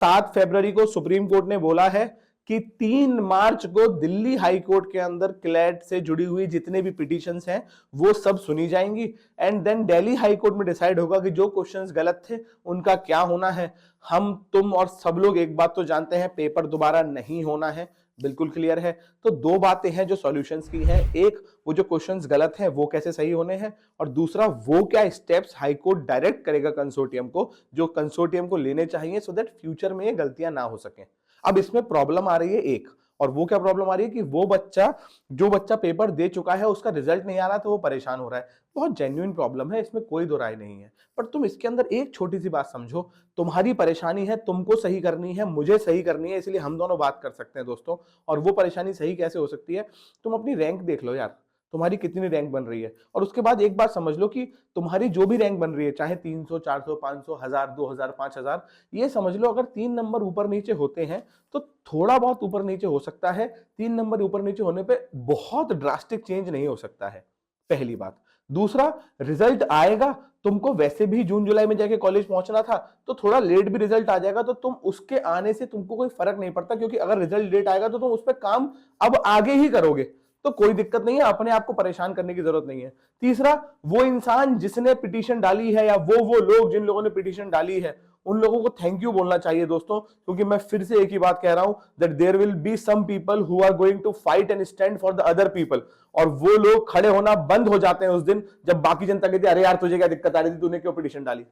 7 फरवरी को supreme court ने बोला है कि 3 मार्च को दिल्ली हाई कोर्ट के अंदर क्लैट से जुड़ी हुई जितने भी पिटीशंस हैं वो सब सुनी जाएंगी and then Delhi high court में डिसाइड होगा कि जो क्वेश्चंस गलत थे उनका क्या होना है। हम तुम और सब लोग एक बात तो जानते हैं, पेपर दोबारा नहीं होना है, बिल्कुल क्लियर है। तो दो बातें हैं जो सॉल्यूशंस की है, एक वो जो क्वेश्चंस गलत हैं वो कैसे सही होने हैं, और दूसरा वो क्या स्टेप्स हाई कोर्ट डायरेक्ट करेगा कंसोर्टियम को, जो कंसोर्टियम को लेने चाहिए सो दैट फ्यूचर में ये गलतियां ना हो सकें। अब इसमें प्रॉब्लम आ रही है एक, और वो क्या प्रॉब्लम आ रही है कि वो बच्चा जो बच्चा पेपर दे चुका है उसका रिजल्ट नहीं आ रहा तो वो परेशान हो रहा है। बहुत जेन्युइन प्रॉब्लम है, इसमें कोई दो राय नहीं है। पर तुम इसके अंदर एक छोटी सी बात समझो, तुम्हारी परेशानी है, तुमको सही करनी है, मुझे सही करनी है, इसलिए हम दोनों बात कर सकते हैं दोस्तों। और वो परेशानी सही कैसे हो सकती है, तुम अपनी रैंक देख लो यार, तुम्हारी कितनी रैंक बन रही है, और उसके बाद एक बात समझ लो कि तुम्हारी जो भी रैंक बन रही है, चाहे 300, 400, 500, 1000, 2000, 5000, ये समझ लो अगर 3 नंबर ऊपर नीचे होते हैं तो थोड़ा बहुत ऊपर नीचे हो सकता है। 3 नंबर ऊपर नीचे होने पे बहुत ड्रास्टिक चेंज नहीं हो सकता है, पहली बात। दूसरा, रिजल्ट आएगा, तुमको वैसे भी जून जुलाई में जाके कॉलेज पहुंचना था, तो थोड़ा लेट भी रिजल्ट आ जाएगा तो तुम उसके आने से तुमको कोई फर्क नहीं पड़ता, क्योंकि अगर रिजल्ट लेट आएगा तो तुम उस पर काम अब आगे ही करोगे, तो कोई दिक्कत नहीं है, अपने आप को परेशान करने की जरूरत नहीं है। तीसरा, वो इंसान जिसने पिटीशन डाली है या वो लोग जिन लोगों ने पिटीशन डाली है उन लोगों को थैंक यू बोलना चाहिए दोस्तों, क्योंकि मैं फिर से एक ही बात कह रहा हूं that there will be some people who are going to fight and stand for the other people, और वो लोग खड़े होना बंद हो जाते हैं उस दिन जब बाकी जनता कहती है अरे यार तुझे क्या दिक्कत आ रही थी, तूने क्यों पिटीशन डाली।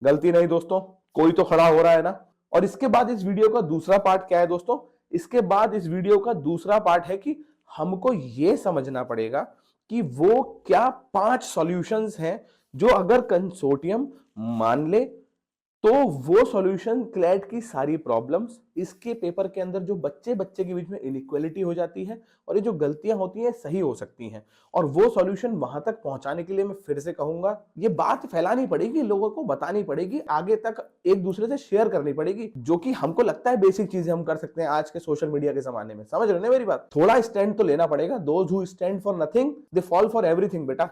गलती नहीं दोस्तों, कोई तो खड़ा हो रहा है ना। और इसके बाद इस वीडियो का दूसरा पार्ट क्या है दोस्तों, इसके बाद इस वीडियो का दूसरा पार्ट है कि हमको यह समझना पड़ेगा कि वो क्या 5 सॉल्यूशंस हैं जो अगर कंसोर्टियम मान ले तो वो सॉल्यूशन क्लैट की सारी प्रॉब्लम्स, इसके पेपर के अंदर जो बच्चे बच्चे के बीच में इनइक्वालिटी हो जाती है और ये जो गलतियां होती हैं सही हो सकती हैं। और वो सॉल्यूशन वहां तक पहुंचाने के लिए मैं फिर से कहूंगा, ये बात फैलानी पड़ेगी, लोगों को बतानी पड़ेगी, आगे तक एक दूसरे से शेयर करनी पड़ेगी, जो कि हमको लगता है बेसिक चीजें हम कर सकते हैं आज के सोशल मीडिया के जमाने में। समझ रहे हैं मेरी बात? थोड़ा स्टैंड तो लेना पड़ेगा। Those who stand for nothing they fall for everything बेटा,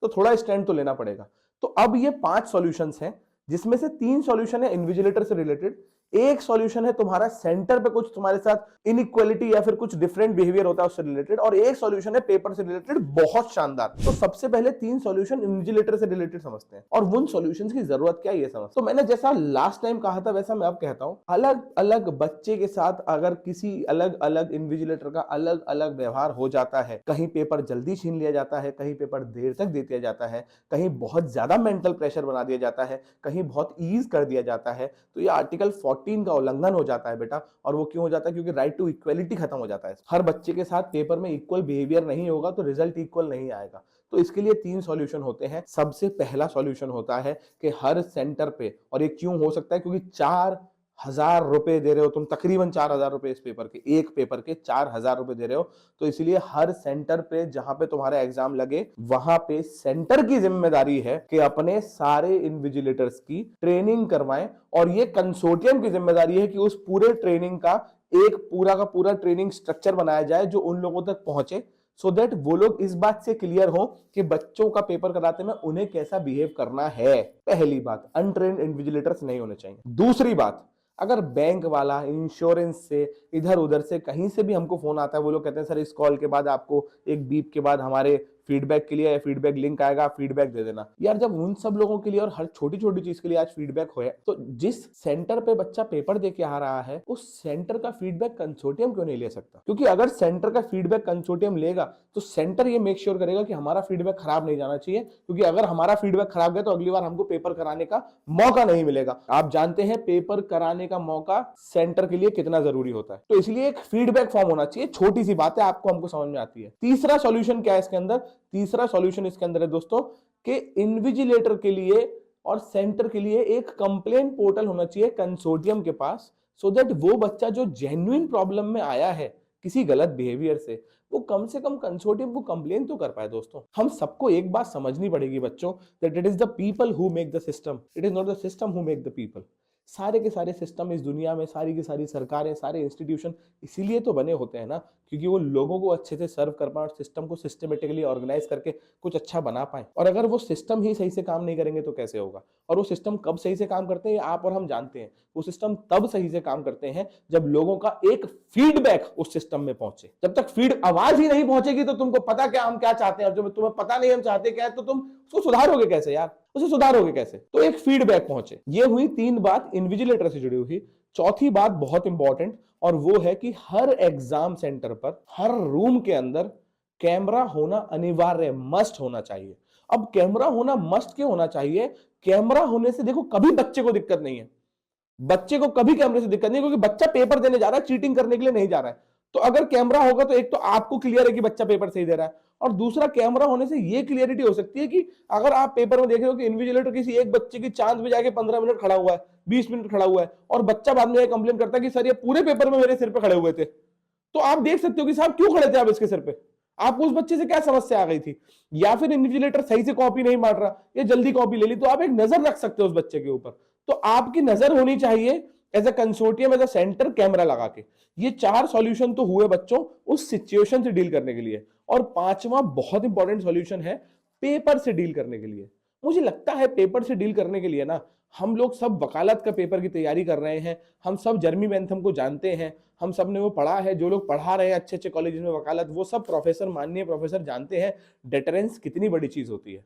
तो थोड़ा स्टैंड तो लेना पड़ेगा। तो अब ये 5 सॉल्यूशंस हैं, जिसमें से 3 सॉल्यूशन है इन्विजिलेटर से रिलेटेड, एक सॉल्यूशन है तुम्हारा सेंटर पे कुछ तुम्हारे साथ इनइक्वालिटी या फिर कुछ डिफरेंट बिहेवियर होता है उससे रिलेटेड, और एक सॉल्यूशन है पेपर से रिलेटेड बहुत शानदार। तो सबसे पहले 3 सॉल्यूशन इन्विजिलेटर से रिलेटेड समझते हैं और उन सॉल्यूशंस की जरूरत क्या है ये समझ। तो मैंने जैसा लास्ट टाइम कहा था वैसा मैं अब कहता हूं, अलग अलग बच्चे के साथ अगर किसी अलग अलग इन्विजिलेटर का अलग अलग व्यवहार हो जाता है, कहीं पेपर जल्दी छीन लिया जाता है, कहीं पेपर देर तक दे दिया जाता है, कहीं बहुत ज्यादा मेंटल प्रेशर बना दिया जाता है, कहीं बहुत ईज कर दिया जाता है, तो ये आर्टिकल 14 का उल्लंघन हो जाता है बेटा। और वो क्यों हो जाता है? क्योंकि राइट टू इक्वलिटी खत्म हो जाता है। हर बच्चे के साथ पेपर में इक्वल बिहेवियर नहीं होगा तो रिजल्ट इक्वल नहीं आएगा। तो इसके लिए 3 सॉल्यूशन होते हैं। सबसे पहला सॉल्यूशन होता है कि हर सेंटर पे, और ये क्यों हो सकता है, क्योंकि 4000 रुपए दे रहे हो तुम, तकरीबन 4000 रुपए इस पेपर के, एक पेपर के 4000 रुपए दे रहे हो, तो इसलिए हर सेंटर पे जहां पे तुम्हारा एग्जाम लगे वहां पे सेंटर की जिम्मेदारी है कि अपने सारे इन्विजिलेटर्स की ट्रेनिंग करवाएं, और ये कंसोर्टियम की जिम्मेदारी है कि उस पूरे ट्रेनिंग का एक पूरा का पूरा ट्रेनिंग स्ट्रक्चर बनाया जाए जो उन लोगों तक पहुंचे, सो दैट वो लोग इस बात से क्लियर हो कि बच्चों का पेपर कराते में उन्हें कैसा बिहेव करना है। पहली बात, अनट्रेन्ड इन्विजिलेटर्स नहीं होने चाहिए। दूसरी बात, अगर बैंक वाला इंश्योरेंस से इधर उधर से कहीं से भी हमको फोन आता है, वो लोग कहते हैं सर इस कॉल के बाद आपको एक बीप के बाद हमारे फीडबैक के लिए फीडबैक लिंक आएगा, आप फीडबैक दे देना। यार जब उन सब लोगों के लिए और हर छोटी छोटी चीज के लिए आज फीडबैक हो, तो जिस सेंटर पे बच्चा पेपर दे के आ रहा है उस सेंटर का फीडबैक कंसोर्टियम क्यों नहीं ले सकता? क्योंकि अगर सेंटर का फीडबैक कंसोर्टियम लेगा तो सेंटर ये मेक श्योर करेगा कि हमारा फीडबैक खराब नहीं जाना चाहिए, क्योंकि अगर हमारा फीडबैक खराब गया तो अगली बार हमको पेपर कराने का मौका नहीं मिलेगा। आप जानते हैं पेपर कराने का मौका सेंटर के लिए कितना जरूरी होता है, तो इसलिए एक फीडबैक फॉर्म होना चाहिए। छोटी सी बात है, आपको हमको समझ में आती है। तीसरा सॉल्यूशन क्या है इसके अंदर? तीसरा सॉल्यूशन इसके अंदर है दोस्तों कि इन्विजिलेटर के लिए और सेंटर के लिए एक कंप्लेन पोर्टल होना चाहिए कंसोर्टियम के पास, सो दैट वो बच्चा जो जेन्युइन प्रॉब्लम में आया है किसी गलत बिहेवियर से, वो कम से कम कंसोर्टियम को कंप्लेन तो कर पाए। दोस्तों हम सबको एक बात समझनी पड़ेगी बच्चों, that it is the people who make the system, it is not the system who make the people. सारे के सारे सिस्टम इस दुनिया में, सारी की सारी सरकारें, सारे इंस्टीट्यूशन इसीलिए तो बने होते हैं ना, क्योंकि वो लोगों को अच्छे से सर्व कर पाए और सिस्टम को सिस्टमेटिकली ऑर्गेनाइज करके कुछ अच्छा बना पाए। और अगर वो सिस्टम ही सही से काम नहीं करेंगे तो कैसे होगा? और वो सिस्टम कब सही से काम करते हैं आप और हम जानते हैं। वो सिस्टम तब सही से काम करते हैं जब लोगों का एक फीडबैक उस सिस्टम में पहुंचे। जब तक फीड आवाज ही नहीं पहुंचेगी तो तुमको पता क्या हम क्या चाहते हैं, और जब तुम्हें पता नहीं हम चाहते क्या है तो तुम उसको सुधारोगे कैसे यार? उसे सुधारोगे कैसे? तो एक फीडबैक पहुंचे। ये हुई 3 बात इन्विजिलेटर से जुड़ी हुई। चौथी बात बहुत इंपॉर्टेंट, और वो है कि हर एग्जाम सेंटर पर, हर रूम के अंदर कैमरा होना अनिवार्य, मस्ट होना चाहिए। अब कैमरा होना मस्ट क्यों होना चाहिए? कैमरा होने से देखो कभी बच्चे को दिक्कत नहीं है, बच्चे को कभी कैमरे से दिक्कत नहीं, क्योंकि बच्चा पेपर देने जा रहा है, चीटिंग करने के लिए नहीं जा रहा है। तो अगर कैमरा होगा तो एक तो आपको क्लियर है कि बच्चा पेपर सही दे रहा है, और दूसरा कैमरा होने से ये क्लियरिटी हो सकती है कि अगर आप पेपर में देख रहे हो कि इन्विजिलेटर किसी एक बच्चे की चांद पे जाके 15 मिनट खड़ा हुआ है, 20 मिनट खड़ा हुआ है, और बच्चा बाद में कंप्लेन करता है कि सर ये पूरे पेपर में मेरे सिर पे खड़े हुए थे, तो आप देख सकते हो कि साहब क्यों खड़े थे आप इसके सिर पे, आपको उस बच्चे से क्या समस्या आ गई थी, या फिर इन्विजिलेटर सही से कॉपी नहीं मार रहा, ये जल्दी कॉपी ले ली, तो आप एक नजर रख सकते हो उस बच्चे के ऊपर। तो आपकी नजर होनी चाहिए as a consortium, as a centre, camera लगा के। ये 4 सॉल्यूशन तो हुए बच्चों उस सिचुएशन से डील करने के लिए। और 5वां बहुत इंपॉर्टेंट सॉल्यूशन है पेपर से डील करने के लिए। मुझे लगता है पेपर से डील करने के लिए ना, हम लोग सब वकालत का पेपर की तैयारी कर रहे हैं, हम सब जर्मी बेंथम को जानते हैं, हम सब ने वो पढ़ा है, जो लोग पढ़ा रहे हैं अच्छे अच्छे कॉलेज में वकालत, वो सब प्रोफेसर, माननीय प्रोफेसर जानते हैं डेटरेंस कितनी बड़ी चीज होती है।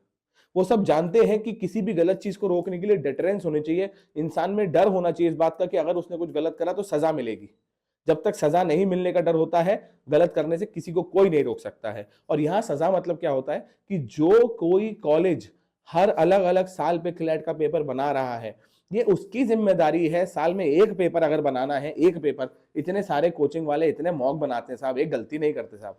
वो सब जानते हैं कि किसी भी गलत चीज को रोकने के लिए डेटरेंस होनी चाहिए, इंसान में डर होना चाहिए इस बात का कि अगर उसने कुछ गलत करा तो सजा मिलेगी। जब तक सजा नहीं मिलने का डर होता है, गलत करने से किसी को कोई नहीं रोक सकता है। और यहां सजा मतलब क्या होता है कि जो कोई कॉलेज हर अलग अलग साल पे क्लैट का पेपर बना रहा है, ये उसकी जिम्मेदारी है। साल में एक पेपर अगर बनाना है, एक पेपर, इतने सारे कोचिंग वाले इतने मॉक बनाते हैं साहब, एक गलती नहीं करते साहब,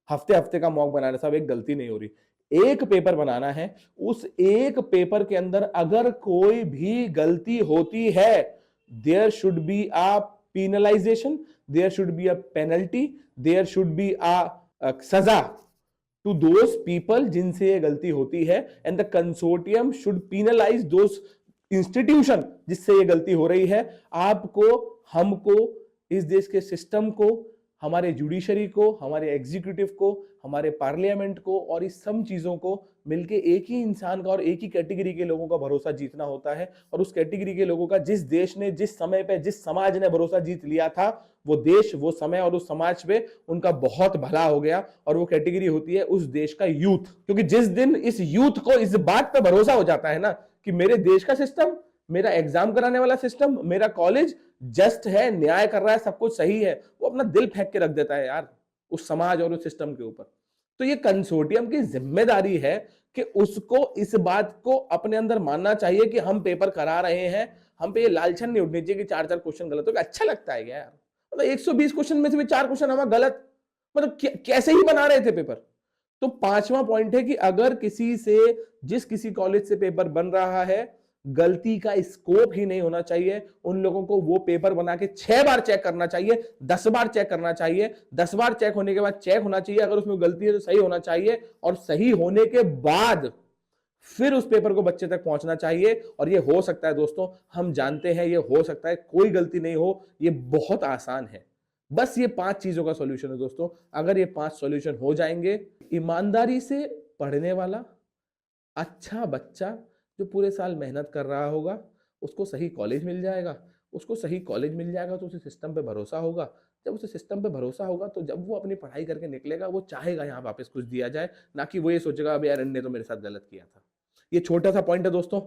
हफ्ते हफ्ते का मॉक बनाना साहब, एक गलती नहीं हो रही। एक पेपर बनाना है, उस एक पेपर के अंदर अगर कोई भी गलती होती है, there should be a penalization, there should be a penalty, there should be a सजा टू दोज पीपल जिनसे ये गलती होती है, and the consortium should penalised those institution जिससे ये गलती हो रही है। आपको, हमको, इस देश के सिस्टम को, हमारे जुडिशरी को, हमारे एग्जीक्यूटिव को, हमारे पार्लियामेंट को, और इस सब चीजों को मिलके एक ही इंसान का और एक ही कैटेगरी के लोगों का भरोसा जीतना होता है। और उस कैटेगरी के लोगों का जिस देश ने, जिस समय पे, जिस समाज ने भरोसा जीत लिया था, वो देश, वो समय और उस समाज पे उनका बहुत भला हो गया। और वो कैटेगरी होती है उस देश का यूथ। क्योंकि जिस दिन इस यूथ को इस बात पे भरोसा हो जाता है ना कि मेरे देश का सिस्टम, मेरा एग्जाम कराने वाला सिस्टम, मेरा कॉलेज जस्ट है, न्याय कर रहा है, सब कुछ सही है, वो अपना दिल फेंक के रख देता है यार उस समाज और उस सिस्टम के ऊपर। तो ये कंसोर्टियम की जिम्मेदारी है कि उसको इस बात को अपने अंदर मानना चाहिए कि हम पेपर करा रहे हैं, हम पे ये लालचन नहीं उठनी चाहिए कि 4-4 क्वेश्चन गलत हो गए। अच्छा लगता है क्या यार? मतलब 120 क्वेश्चन में से भी 4 क्वेश्चन हमारा गलत, मतलब कैसे ही बना रहे थे पेपर। तो 5वां पॉइंट है कि अगर किसी से, जिस किसी कॉलेज से पेपर बन रहा है, गलती का स्कोप ही नहीं होना चाहिए। उन लोगों को वो पेपर बना के 6 बार चेक करना चाहिए, 10 बार चेक करना चाहिए, 10 बार चेक होने के बाद चेक होना चाहिए, अगर उसमें गलती है तो सही होना चाहिए, और सही होने के बाद फिर उस पेपर को बच्चे तक पहुंचना चाहिए। और ये हो सकता है दोस्तों, हम जानते हैं ये हो सकता है, कोई गलती नहीं हो, ये बहुत आसान है। बस ये 5 चीजों का सॉल्यूशन है दोस्तों। अगर ये 5 सॉल्यूशन हो जाएंगे, ईमानदारी से पढ़ने वाला अच्छा बच्चा जो पूरे साल मेहनत कर रहा होगा, उसको सही कॉलेज मिल जाएगा। उसको सही कॉलेज मिल जाएगा तो उसे सिस्टम पे भरोसा होगा। जब उसे सिस्टम पे भरोसा होगा तो जब वो अपनी पढ़ाई करके निकलेगा, वो चाहेगा यहाँ वापस कुछ दिया जाए, ना कि वो ये सोचेगा अब यार इनने तो मेरे साथ गलत किया था। ये छोटा सा पॉइंट है दोस्तों,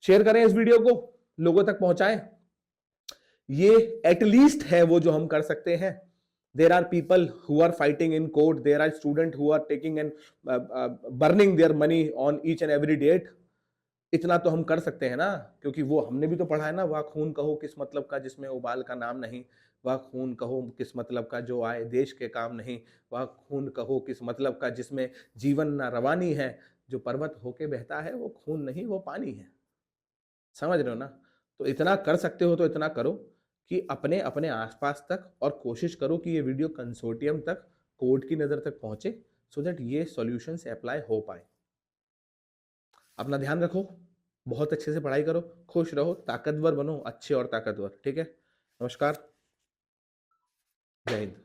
शेयर करें इस वीडियो को, लोगों तक पहुंचाएं। ये एटलीस्ट है वो जो हम कर सकते हैं। There are people who are fighting in court. There are students who are taking and burning their money on each and every date. इतना तो हम कर सकते हैं ना, क्योंकि वो हमने भी तो पढ़ा है ना, वह खून कहो किस मतलब का जिसमें उबाल का नाम नहीं, वह खून कहो किस मतलब का जो आए देश के काम नहीं, वह खून कहो किस मतलब का जिसमें जीवन ना रवानी है, जो पर्वत होके बहता है वो खून नहीं वो पानी है। समझ रहे हो ना? तो इतना कर सकते हो तो इतना करो कि अपने अपने आसपास तक, और कोशिश करो कि ये वीडियो कंसोर्टियम तक, कोर्ट की नज़र तक पहुंचे, सो दैट ये सॉल्यूशन से अप्लाई हो पाए। अपना ध्यान रखो, बहुत अच्छे से पढ़ाई करो, खुश रहो, ताकतवर बनो, अच्छे और ताकतवर। ठीक है, नमस्कार, जय हिंद।